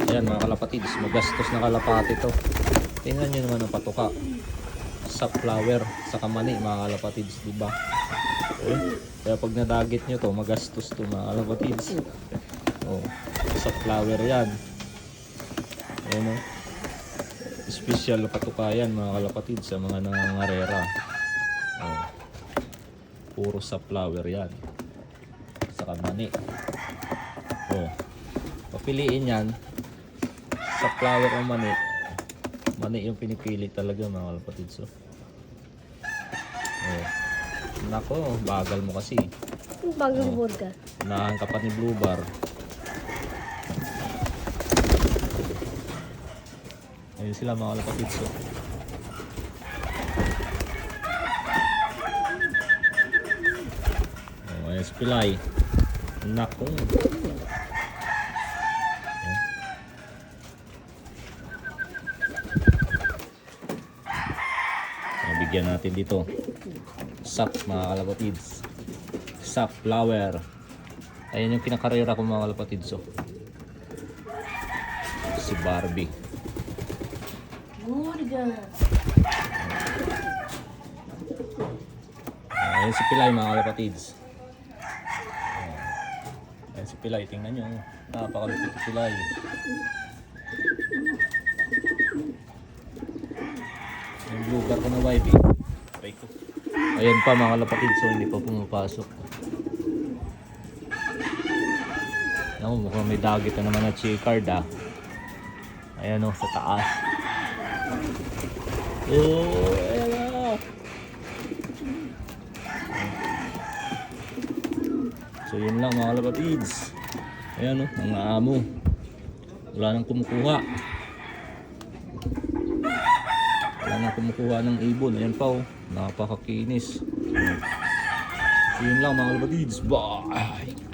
Ayan mga kalapatids, magastos na kalapati to. Tingnan nyo naman ang patuka sa flower, sa kamani mga kalapatids, diba? Kaya pag nadagit nyo to, magastos to mga kalapatids. Oh, sa flower yan. Ayan o. Special patuka yan mga kalapatids sa mga nangangarera. Oh. Puro sa flower yan. Sa kamani. Oh. Papiliin yan. Sa flower o mani. Mani yung pinipili talaga mga kalapatids. Oh. Nako, bagal mo kasi. Bagal mo ka. Unahan ka pa ni Blue Bar. Ayun sila mga kalapatids. Ayan si Pilay. Nako. Bigyan natin dito. Sap mga kalapatids. Sap flower. Ayan yung kinakarera ko mga kalapatids. Si Barbie. Ayan si Pilay mga kalapatids. Ayan si Pilay, tingnan nyo. Napakalupit si Pilay. Yung blue bar ko na YB. Try ko. Ayan pa mga kalapatids, so hindi pa pumapasok. Naku, mukhang may dagit na naman na chicard ah. Ayan o, sa taas. Oh, ayan na. So yun lang mga kalapatids. Ayan o, ang amo. Wala nang kumukuha. Wala nang kumukuha ng ibon. Ayan pa o, napakakinis. So yun lang mga kalapatids. Bye!